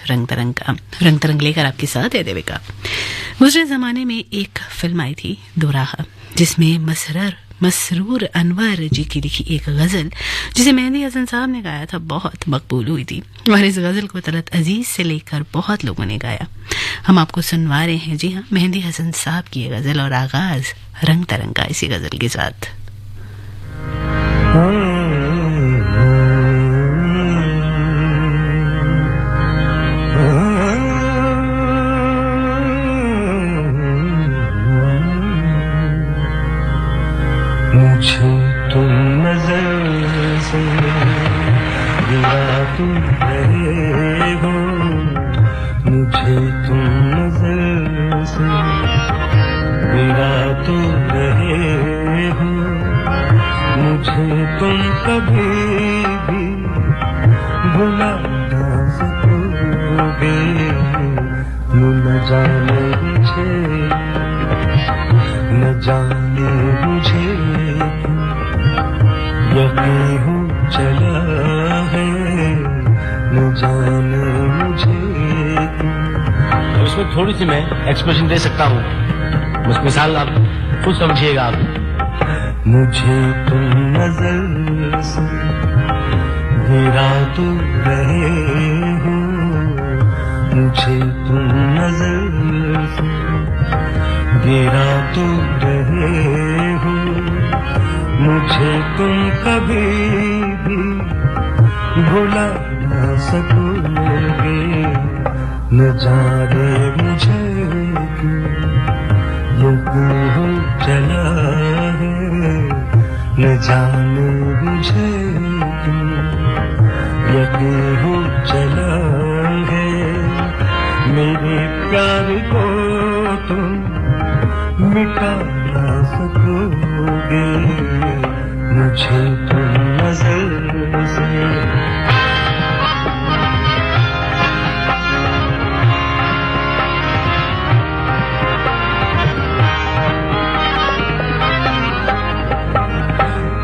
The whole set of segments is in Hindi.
रंग तरंग लेकर आपके साथ है देविका। गुजरे ज़माने में एक फिल्म आई थी दोराहा, जिसमें मसरूर अनवर जी की लिखी एक गज़ल जिसे मेहंदी हसन साहब ने गाया था बहुत मकबूल हुई थी, और इस गज़ल को तलत अजीज से लेकर बहुत लोगों ने गाया। हम आपको सुनवा रहे हैं, जी हाँ, मेहंदी हसन साहब की ये गज़ल, और आगाज रंग तरंग का इसी गज़ल के साथ। मुझे तुम नजर से गिरा तुम रहे हो, मुझे तुम नजर से गिरा तुम रहे हो, मुझे तुम कभी भी भुला ना सकोगे, न जाने मुझे यकीन हो चला है, न जाने मुझे। तो इसमें थोड़ी सी मैं एक्सप्रेशन दे सकता हूँ, बस मिसाल आप खुद समझिएगा। आप मुझे तुम नजर से गिरा तो रहे हो, मुझे तुम नजर से गिरा तो रहे हो, मुझे तुम कभी भी भुला ना सकोगे, न जाने मुझे क्यों हो चला है, न जाने मुझे यकीन हो चला है, मेरे प्यार को तुम मिटा ना सकोगे, मुझे तुम नजर से।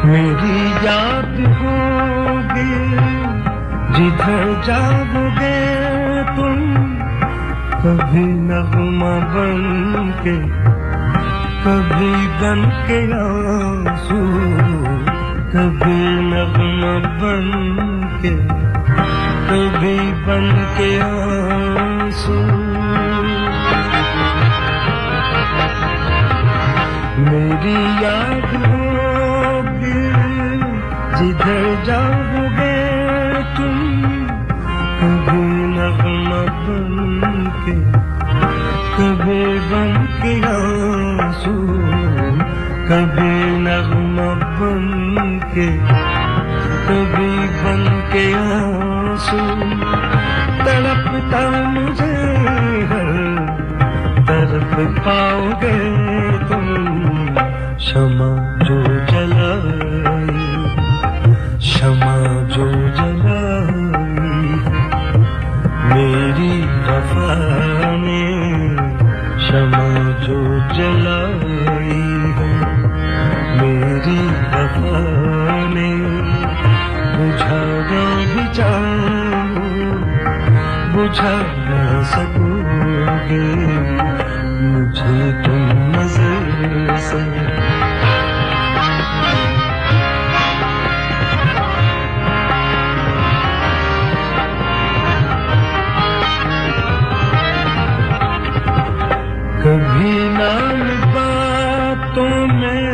मेरी याद होगी जिधर जाओगे तुम, कभी नगमा बन के, कभी बन के आंसू, कभी नगमा बन के, कभी बन के आंसू। मेरी याद होगी जिधर जाओगे तुम, कभी नगमा बन के, कभी बन के आंसू, कभी नगमा बन के, कभी बन के आंसू। तड़पता मुझे हर तरफ पाओगे तुम, क्षमा जो जलाई, क्षमा जो जलाई मेरी वफा ने, क्षमा जो जलाई है मेरी वफा ने, बुझाना भी चाहूं बुझा ना सकोगे, मुझे तुम नजर से। कभी नाम बातों में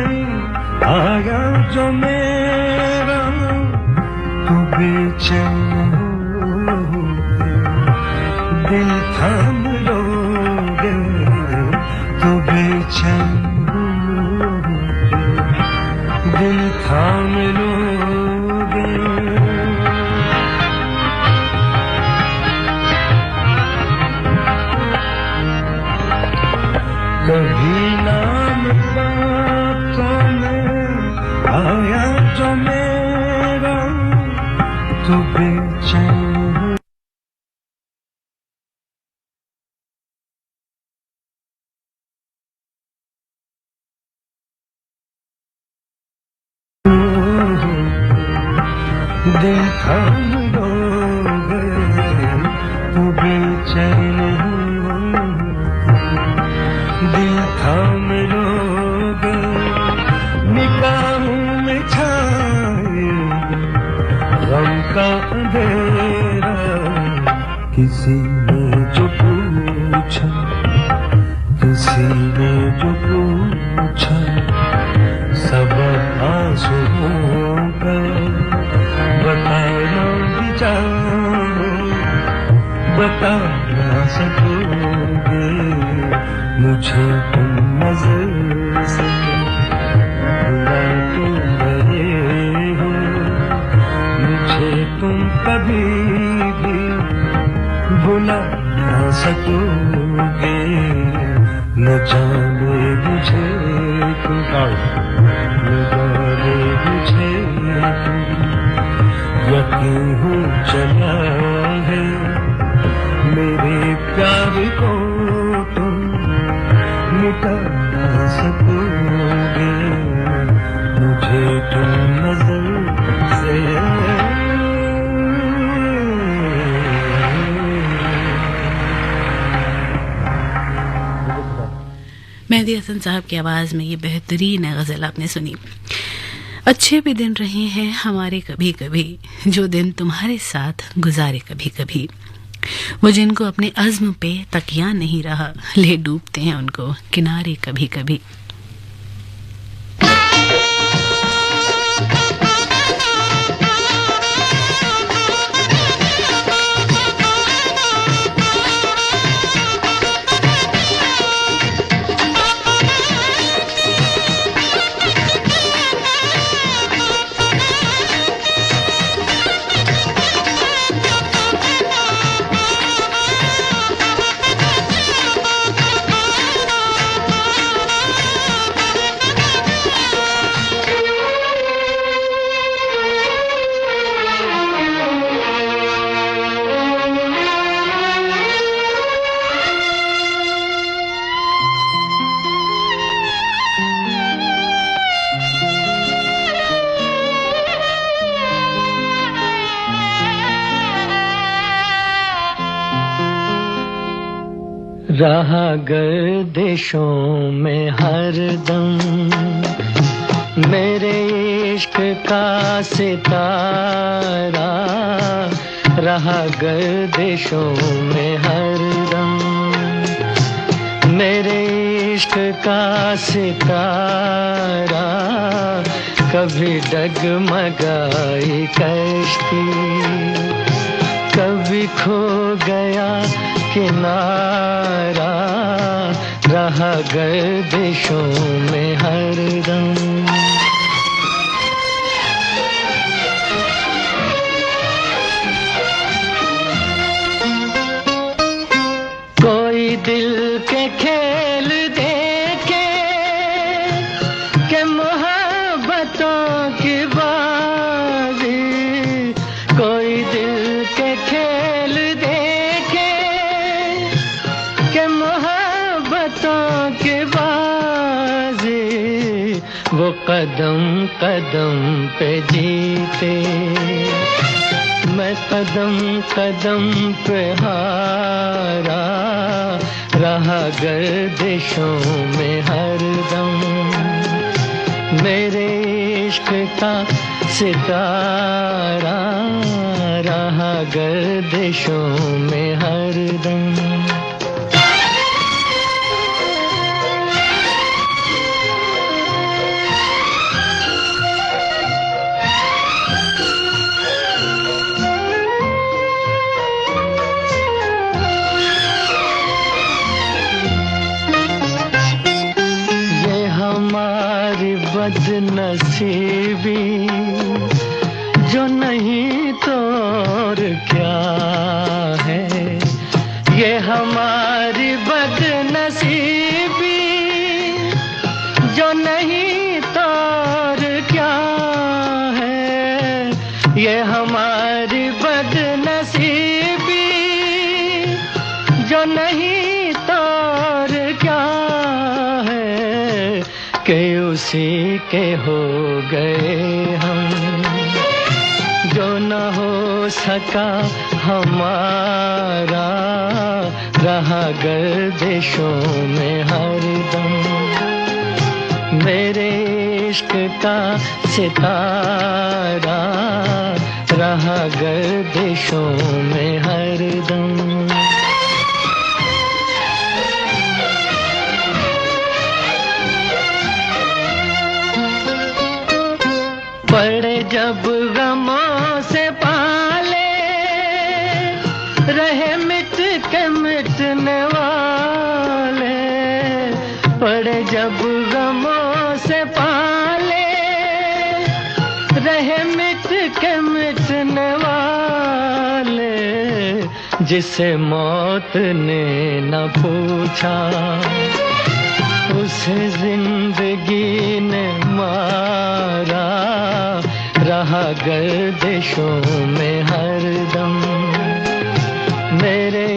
आया जो मेरा, तू बेचैन होगे, दिल थाम लोगे, तू बेचैन होगे, दिल थाम लोगे। कभी नाम बातों में आया जो मेरा, तू बेचैन दिल थाम लोगे, तू बेचैन हूँ, दिल थाम लोगे निगाहों में छाए गम का अंधेरा। किसी ने जो पूछा, किसी ने जो पूछा, सबब आंसुओं का बताना भी चाहो, बता ना सकोगे मुझे तुम नजर से, बुरा तुम रहे हो मुझे तुम कभी भी भुला ना सकोगे। न जाने मुझे तुम, न जाने मुझे तुम, यकीन हो चला है मेरे प्यार को तुम मिटा ना सकोगे मुझे तुम नजर से। मेहदी हसन साहब की आवाज में ये बेहतरीन गजल आपने सुनी। अच्छे भी दिन रहे हैं हमारे कभी कभी, जो दिन तुम्हारे साथ गुजारे कभी कभी, वो जिनको अपने अज़्म पे तकिया नहीं रहा, ले डूबते हैं उनको किनारे कभी कभी। रहा गर्दिशों में हरदम मेरे इश्क का सितारा, रहा गर्दिशों में हरदम मेरे इश्क का सितारा। कभी डगमगाई कश्ती, कभी खो गया किनारा, रहा गर्दिशों में हरदम। कोई दिल के खेल देखे के मोहब्बतों की बाजी, कोई दिल के खेल देखे के मोहब्बतों की बाजी, वो कदम कदम पे जीते, मैं कदम कदम पे हारा, रहा गर्दिशों में हरदम मेरे इश्क का सितारा, रहा गर्दिशों में हरदम। बदनसीबी जो नहीं तो और क्या है, ये हमारी बदनसीबी जो नहीं तो और क्या है, ये हमारी बदनसीबी जो नहीं तो और क्या है, कि उसी के हो गए हम जो न हो सका हमारा, रहा गर्दिशों में हरदम। मेरे इश्क का सितारा रहा गर्दिशों में हरदम। पड़े जब गमों से पाले, रहे मिट के मिटने वाले। पड़े जब गमों से पाले, रहे मिट के मिटने वाले। जिसे मौत ने न पूछा, उसे जिंदगी ने मारा, रहा गर्दिशों में हरदम। मेरे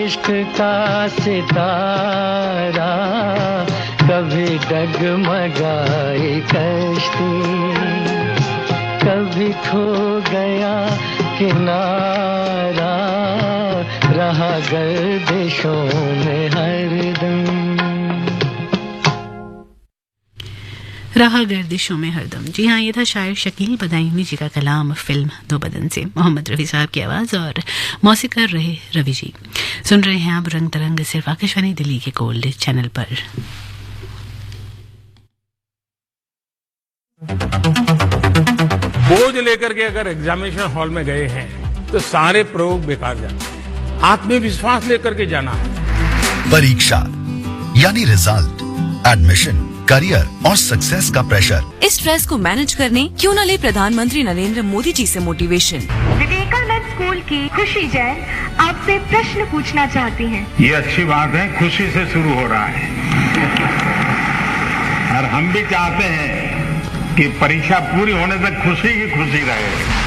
इश्क का सितारा कभी डगमगाई कश्ती, कभी खो गया किनारा, रहा गर्दिशों में हरदम। रहा गर्दिशों में हरदम। जी हाँ, ये था शायर शकील बदायूनी जी का कलाम फिल्म दो बदन से। मोहम्मद रफी साहब की आवाज और मौसीकार रहे रवि जी। सुन रहे हैं आप रंग तरंग सिर्फ आकाशवाणी दिल्ली के गोल्ड चैनल पर। बोझ लेकर के अगर एग्जामिनेशन हॉल में गए हैं तो सारे प्रयोग बेकार जाते। आत्मविश्वास लेकर के जाना है। परीक्षा यानी रिजल्ट, एडमिशन, करियर और सक्सेस का प्रेशर। इस स्ट्रेस को मैनेज करने क्यों न ले प्रधानमंत्री नरेंद्र मोदी जी से मोटिवेशन। विवेकानंद स्कूल की खुशी जैन आपसे प्रश्न पूछना चाहती हैं। ये अच्छी बात है, खुशी से शुरू हो रहा है और हम भी चाहते हैं कि परीक्षा पूरी होने तक खुशी ही खुशी रहे।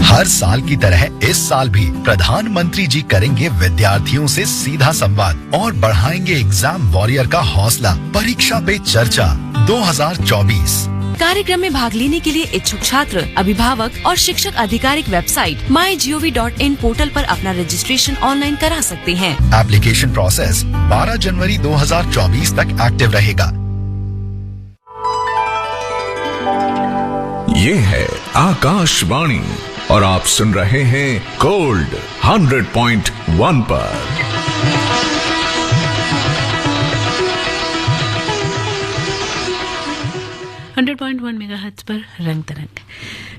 हर साल की तरह इस साल भी प्रधानमंत्री जी करेंगे विद्यार्थियों से सीधा संवाद और बढ़ाएंगे एग्जाम वॉरियर का हौसला। परीक्षा पे चर्चा 2024। कार्यक्रम में भाग लेने के लिए इच्छुक छात्र, अभिभावक और शिक्षक आधिकारिक वेबसाइट mygov.in पोर्टल पर अपना रजिस्ट्रेशन ऑनलाइन करा सकते हैं। एप्लीकेशन प्रोसेस 12 जनवरी 2024 तक एक्टिव रहेगा। ये है आकाशवाणी और आप सुन रहे हैं गोल्ड 100.1 पर। 100.1 मेगाहर्ट्ज पर रंग तरंग।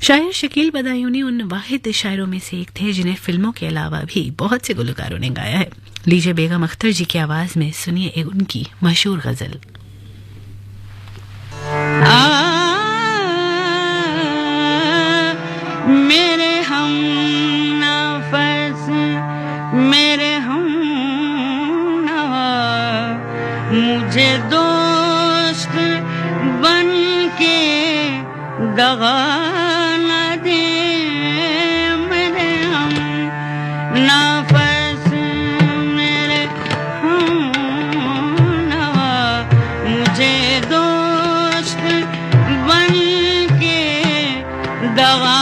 शायर शकील बदायूनी उन वाहिद शायरों में से एक थे जिन्हें फिल्मों के अलावा भी बहुत से गुलकारों ने गाया है। लीजिए बेगम अख्तर जी की आवाज में सुनिए एक उनकी मशहूर गजल। मेरे हम नफस, मेरे हम नवा, मुझे दोस्त बन के दगा न दे। मेरे हम नफस, मेरे हम नवा, मुझे दोस्त बन के दगा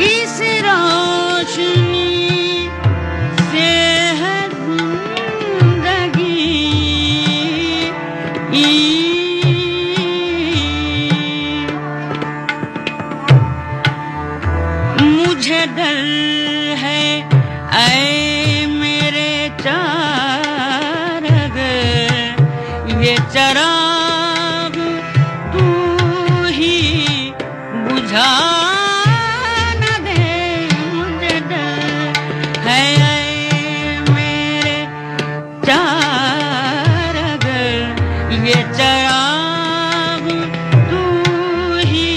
इस रोशनी से है ये चराग तू ही बुझा न दे मुझे डर है मेरे चार अगर ये चराग तू ही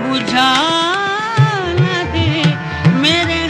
बुझा न दे मेरे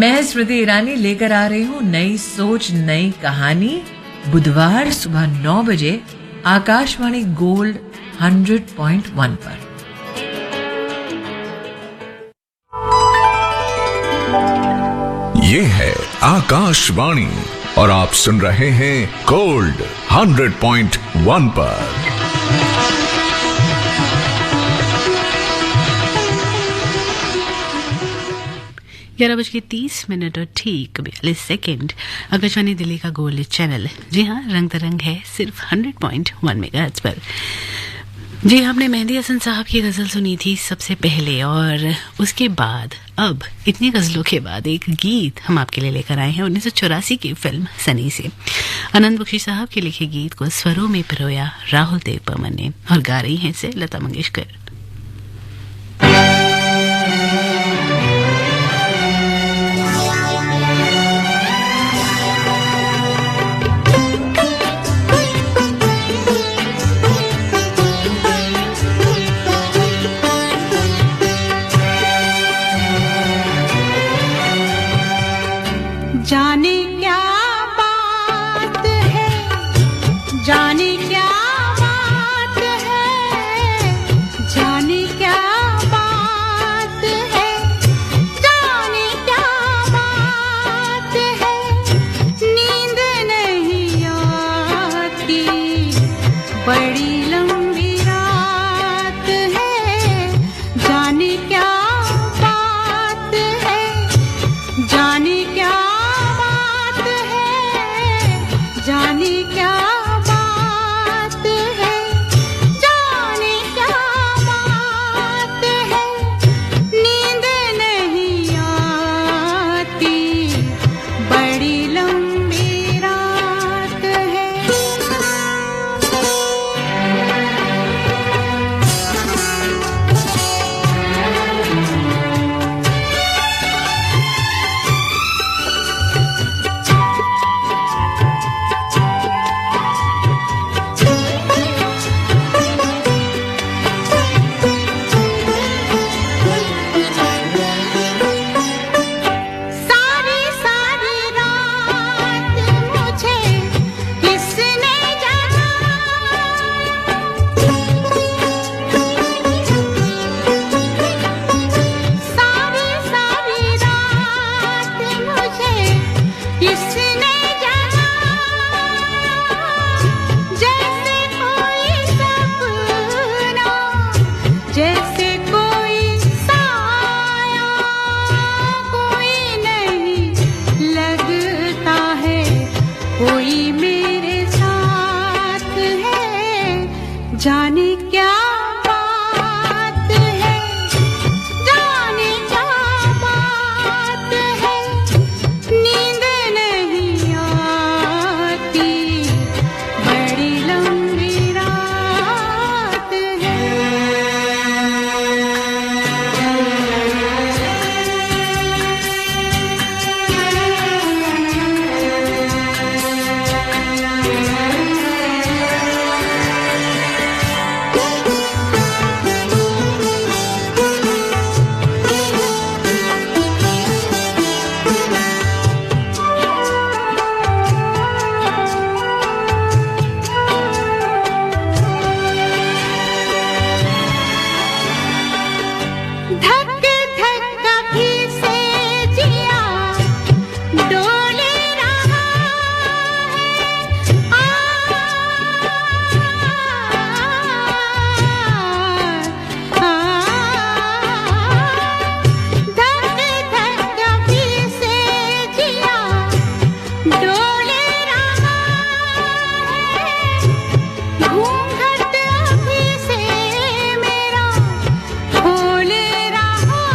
मैं स्मृति ईरानी लेकर आ रही हूँ नई सोच नई कहानी बुधवार सुबह 9 बजे आकाशवाणी गोल्ड 100.1 पर। ये है आकाशवाणी और आप सुन रहे हैं गोल्ड 100.1 पर। 11:30 और ठीक 42 सेकेंड। आकाशवाणी दिल्ली का गोल्ड चैनल। जी हाँ, रंग तरंग है सिर्फ 100.1 मेगाहर्ट्ज पर। जी, हमने मेहंदी हसन साहब की गजल सुनी थी सबसे पहले, और उसके बाद अब इतनी गजलों के बाद एक गीत हम आपके लिए लेकर आए हैं 1984 की फिल्म सनी से। आनंद बख्शी साहब के लिखे गीत को स्वरों में पिरोया राहुल देव बर्मन ने, और गा रही हैं इसे लता मंगेशकर। जाने क्या बात है, जाने क्या बात है, जाने क्या बात है, जाने क्या बात है, नींद नहीं आती, बड़ी लंबी रात है, जाने क्या बात है, जाने क्या जाने क्या बात है, जाने क्या बात है, नींद नहीं आती, बड़ी लंबी रात है। जाने क्या बात है, जाने क्या बात है, नींद नहीं आती, बड़ी लंबी रात है। घूंघट अभी से मेरा खोले रहा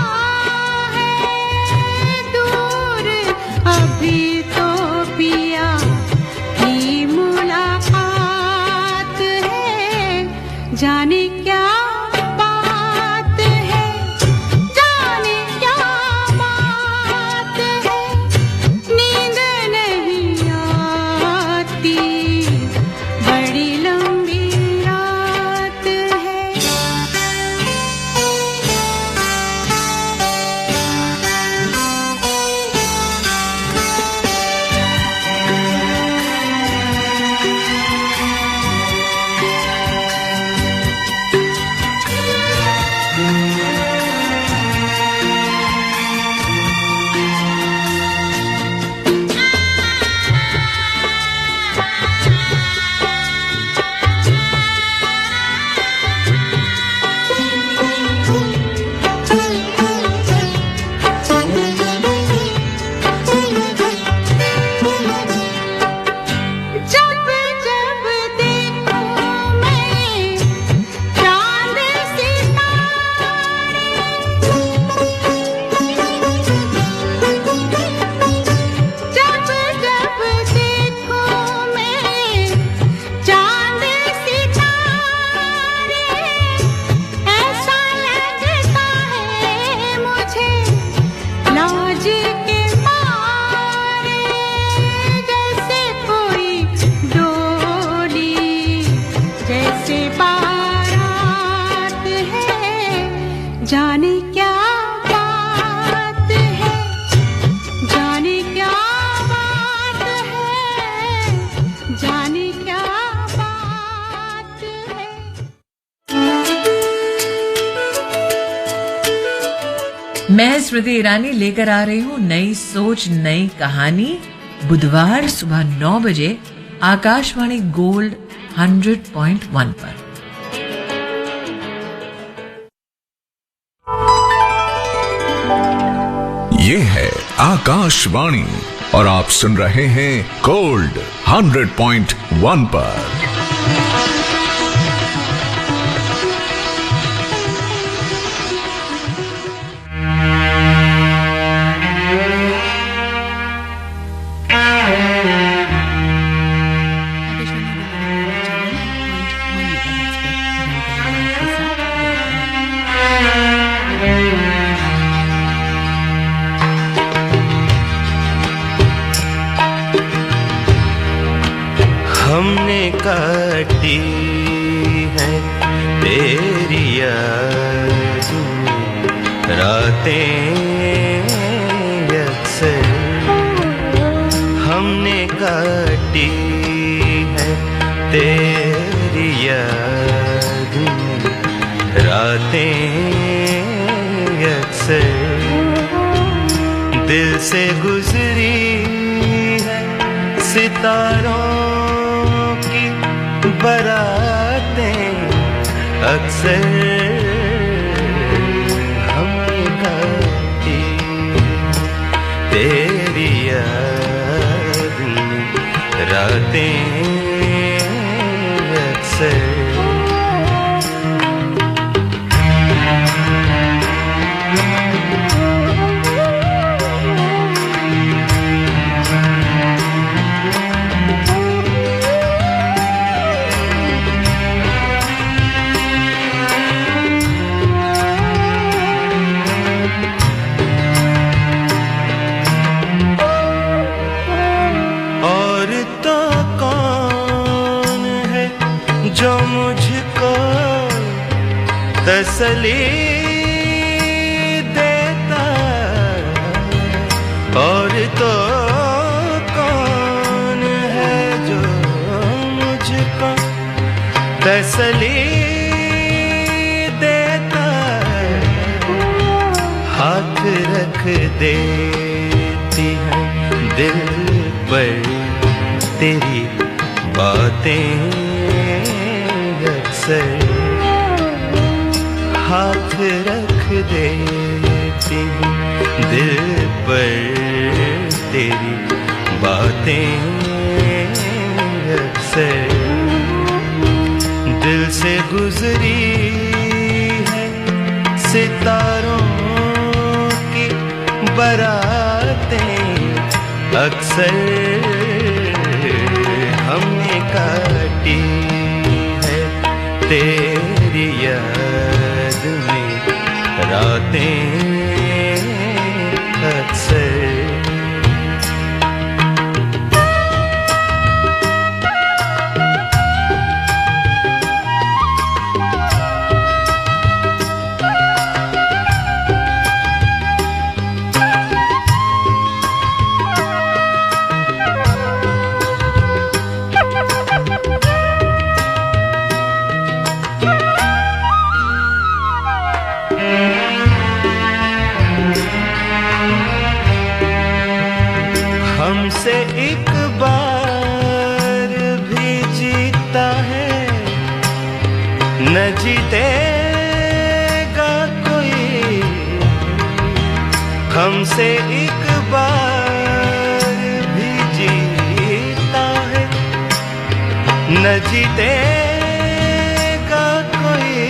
मैं स्मृति ईरानी लेकर आ रही हूँ नई सोच नई कहानी बुधवार सुबह 9 बजे आकाशवाणी गोल्ड 100.1 पर। ये है आकाशवाणी और आप सुन रहे हैं गोल्ड 100.1 पर। हमने काटी है तेरी याद रातें अक्सर, हमने काटी है तेरी याद रातें अक्सर, दिल से गुजरी है सितारों बरातें अक्सर, हमने काटी तेरी याद रातें अक्सर। तसली देता और तो कौन है जो मुझको तसली देता, हाथ रख देती है दिल पर तेरी बातें अक्सर, हाथ रख देती हूँ दिल पर तेरी बातें अक्सर, दिल से गुजरी है सितारों की बरातें अक्सर, हमने काटी है तेरी याद में रातें अक्सर। हमसे एक बार भी जीता है न जीतेगा कोई, हमसे एक बार भी जीता है न जीतेगा कोई,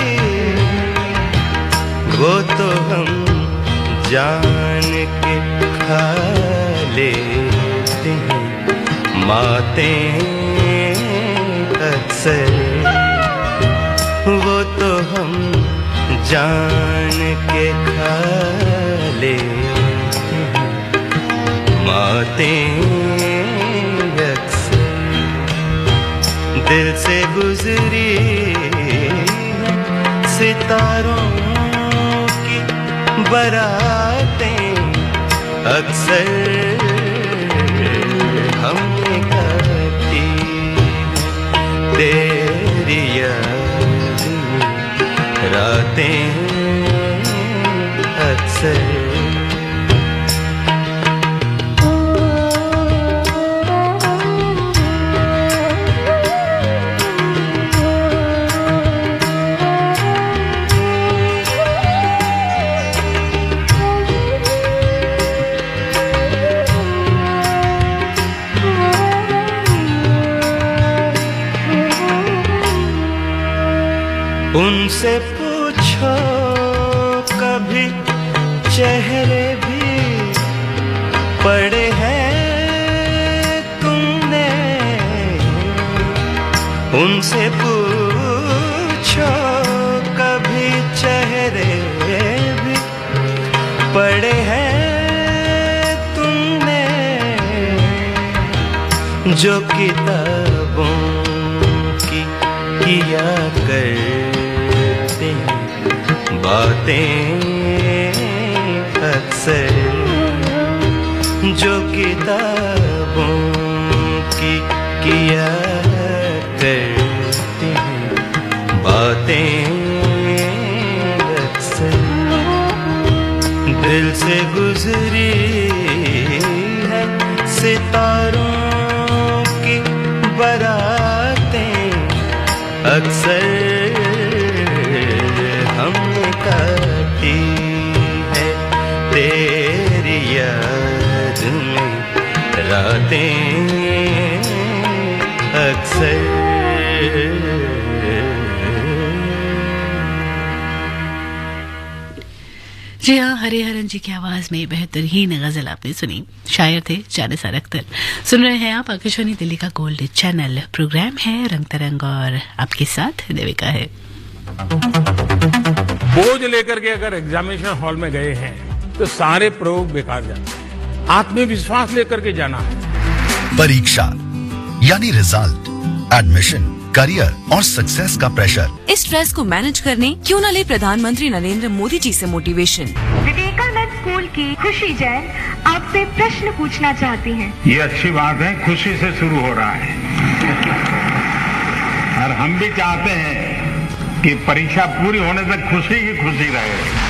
वो तो हम जान के खा लेते हैं मातें अक्सर, वो तो हम जान के खा लेते हैं मातें अक्सर, दिल से गुजरी सितारों की बरातें अक्सर, हमने काटी तेरी याद रातें अक्सर। उनसे पूछो कभी चेहरे भी पड़े हैं तुमने, उनसे पूछो कभी चेहरे भी पड़े हैं तुमने, जो किताबों की किया करते हैं बातें अक्सर, जो किताबों की किया करते हैं बातें अक्सर, दिल से गुजरी है सितारों की बारातें अक्सर, हमने काटी है तेरी याद में रातें अक्सर। जी हाँ, हरिहरन जी की आवाज में बेहतरीन गजल आपने सुनी। शायर थे जानिसार अख्तर। सुन रहे हैं आप आकाशवाणी दिल्ली का गोल्ड चैनल। प्रोग्राम है रंग तरंग और आपके साथ देविका है। बोझ लेकर के अगर एग्जामिनेशन हॉल में गए हैं तो सारे प्रयोग बेकार जाते हैं। आत्मविश्वास लेकर के जाना है। परीक्षा यानी रिजल्ट, एडमिशन, करियर और सक्सेस का प्रेशर। इस स्ट्रेस को मैनेज करने क्यों न ले प्रधानमंत्री नरेंद्र मोदी जी से मोटिवेशन। विवेकानंद स्कूल की खुशी जैन आपसे प्रश्न पूछना चाहती हैं। ये अच्छी बात है, खुशी से शुरू हो रहा है और हम भी चाहते हैं कि परीक्षा पूरी होने तक खुशी ही खुशी रहे।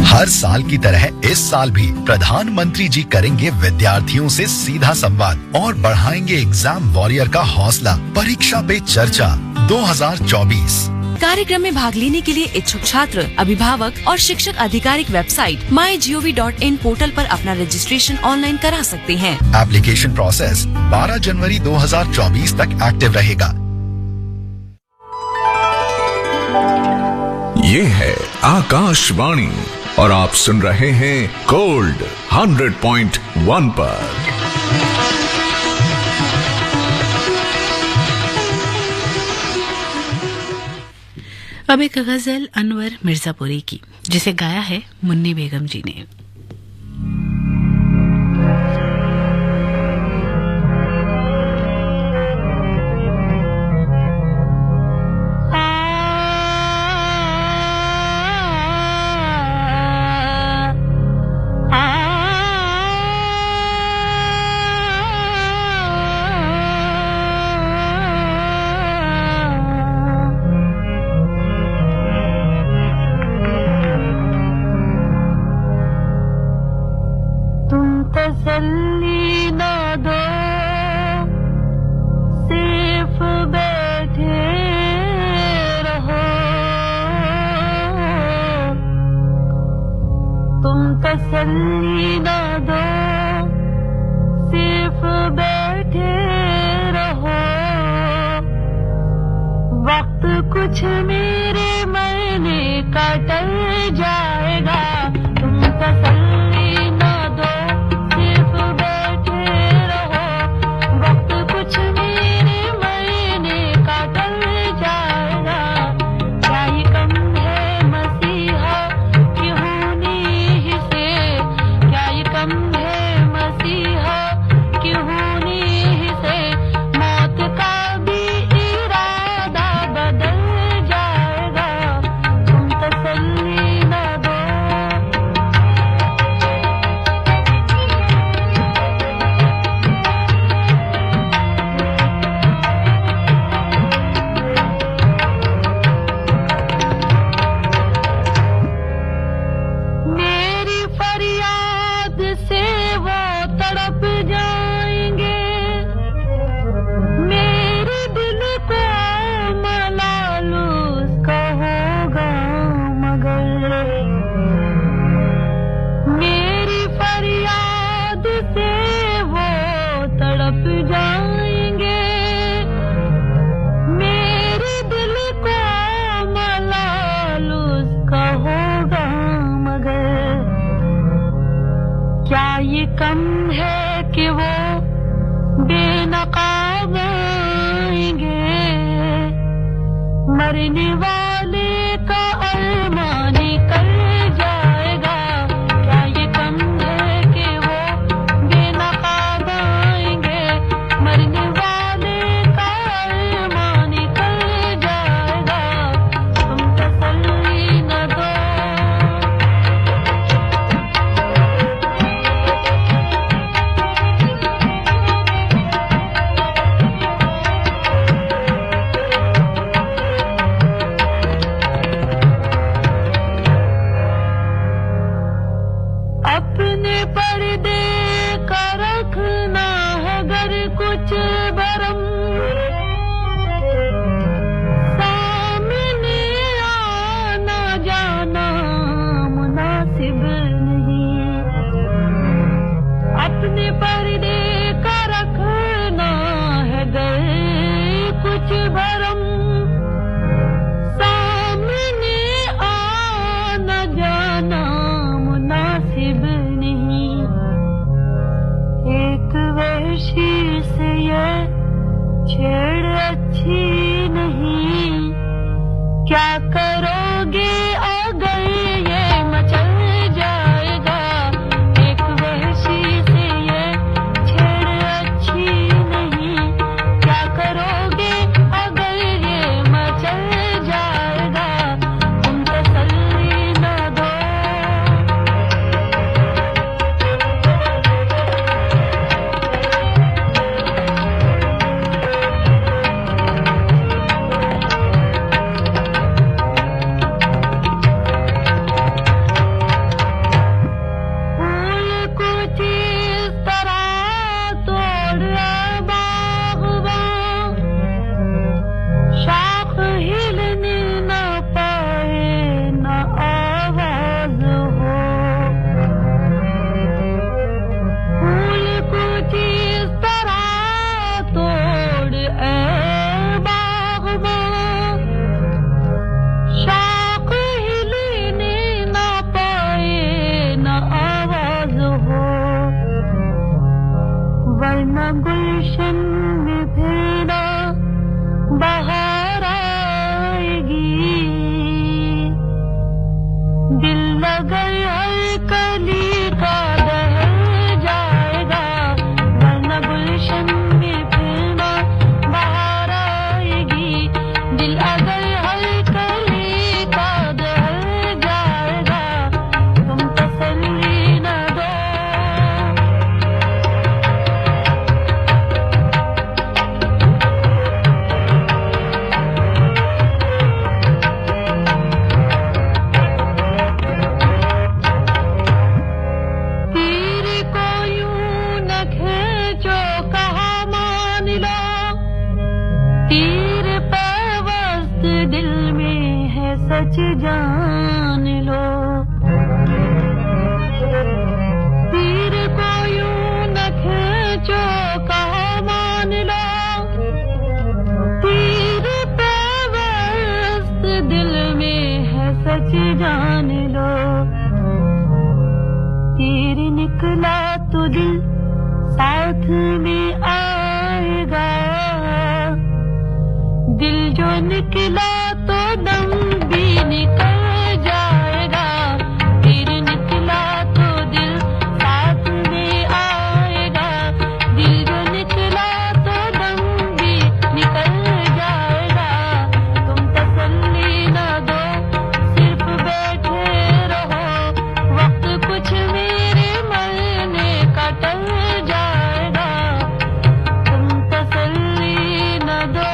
हर साल की तरह इस साल भी प्रधानमंत्री जी करेंगे विद्यार्थियों से सीधा संवाद और बढ़ाएंगे एग्जाम वॉरियर का हौसला। परीक्षा पे चर्चा 2024। कार्यक्रम में भाग लेने के लिए इच्छुक छात्र, अभिभावक और शिक्षक आधिकारिक वेबसाइट mygov.in पोर्टल पर अपना रजिस्ट्रेशन ऑनलाइन करा सकते हैं। एप्लीकेशन प्रोसेस 12 जनवरी 2024 तक एक्टिव रहेगा। ये है आकाशवाणी और आप सुन रहे हैं गोल्ड 100.1 पर। अब एक गजल अनवर मिर्जापुरी की, जिसे गाया है मुन्नी बेगम जी ने। तसल्ली ना दो, सिर्फ बैठे रहो। तुम तसल्ली ना दो, सिर्फ बैठे रहो। वक्त कुछ मेरे मरने का टल जाएगा। तुम तसल्ली ना दो, क्या ये कम है कि वो बेनकाब आएंगे, मरने वाले का अरमान निकल जाएगा। क्या ये कम है कि वो बेनकाब आएंगे, मरने वाले का अरमान निकल जाएगा। तुम तसल्ली न दो, अपने पर्दे का रखना है अगर कुछ भरम, सामने आना जाना मुनासिब नहीं। अपने पर्दे का रखना है अगर कुछ भरम, सामने आना जाना मुनासिब नहीं। एक वहशी से ये छेड़ अच्छी नहीं, क्या करोगे अगर ये मचल जाएगा। एक वहशी से ये छेड़ अच्छी नहीं, क्या करोगे अगर ये मचल जाएगा। तुम तसल्ली न दो, फूल कुछ इस तरह तोड़ बागबान, शाख हिलने न पाए न आवाज हो। फूल कुछ इस तरह तोड़ बागबान, शाख हिलने न पाए न आवाज हो। वरना गुलशन में फिर बहार आएगी, दिल लगर हर कली का दह जाएगा। वरना गुलशन में फिर बहार आएगी, दिल अगर हर कली का दह जाएगा। तुम तसल्ली न दो, तीर को यूं न खींचो कहा मान लो, तीर पर वस्त दिल में है सच जान लो। तीर को यूं न खींचो कहा मान लो, तीर पर वस्त दिल में है सच जान लो। तीर निकला तो दिल साथ में आएगा, दिल जो निकला तो दम भी निकल जाएगा। तीर निकला तो दिल साथ में आएगा, दिल जो निकला तो दम भी निकल जाएगा। तुम तसल्ली न दो, सिर्फ बैठे रहो, वक्त कुछ मेरे मरने का टल जाएगा। तुम तसल्ली न दो,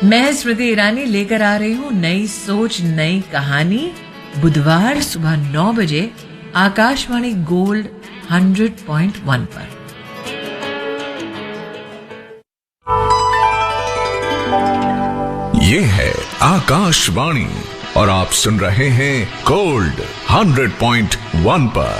मैं स्मृति ईरानी लेकर आ रही हूँ नई सोच नई कहानी। बुधवार सुबह 9 बजे आकाशवाणी गोल्ड 100.1 पर। ये है आकाशवाणी और आप सुन रहे हैं गोल्ड 100.1 पर।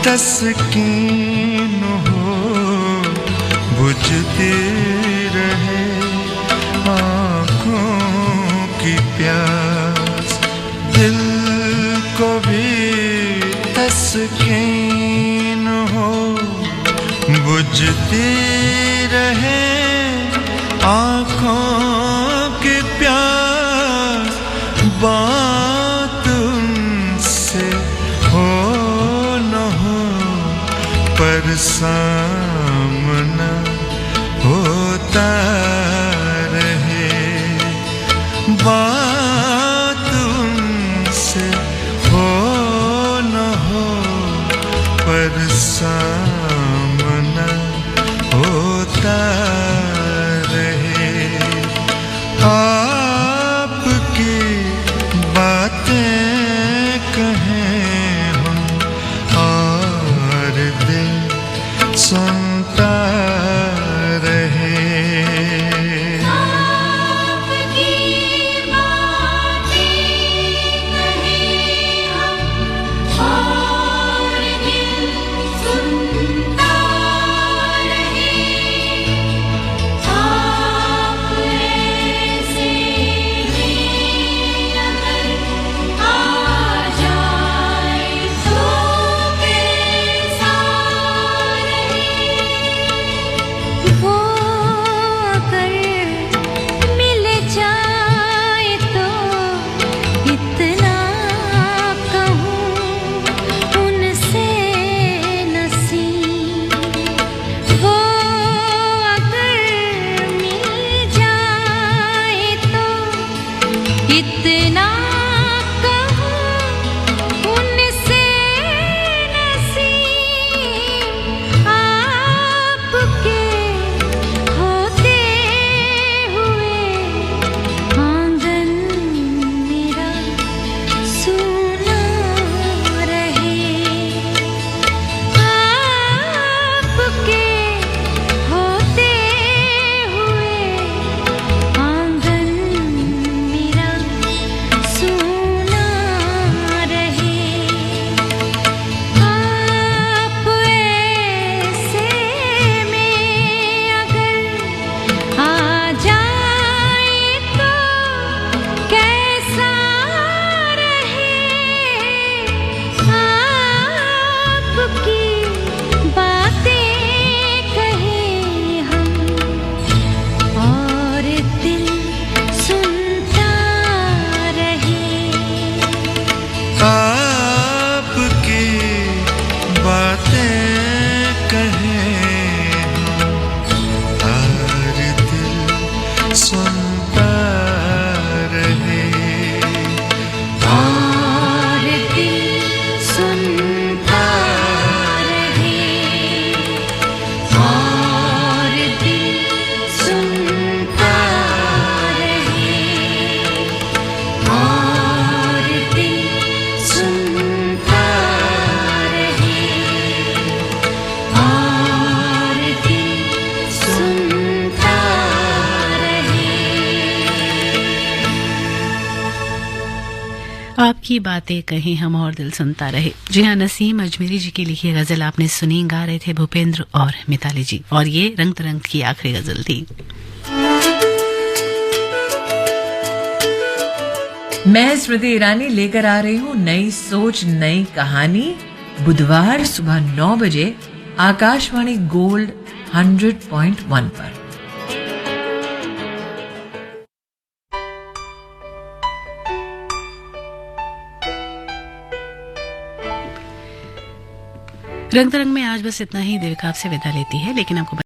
तस्कीन हो बुझती रहे आँखों की प्यास, दिल को भी तस्कीन हो बुझती रहे आँखों की प्यास, बात उनसे हो न हो पर सामना होता रहे, बात उनसे हो न हो पर सामना होता रहे। आपकी बातें कहें हम और दिल सुनता रहे। आपकी बातें कहें हम और दिल सुनता आपकी बातें कहीं हम और दिल सुनता रहे। जी हाँ, नसीम अजमेरी जी की लिखी गजल आपने सुनी, गा रहे थे भूपेंद्र और मिताली जी, और ये रंग तरंग की आखिरी गजल थी। मैं स्मृति ईरानी लेकर आ रही हूँ नई सोच नई कहानी, बुधवार सुबह 9 बजे आकाशवाणी गोल्ड 100.1 पर। रंग तरंग में आज बस इतना ही। देविका आपसे विदा लेती है, लेकिन आपको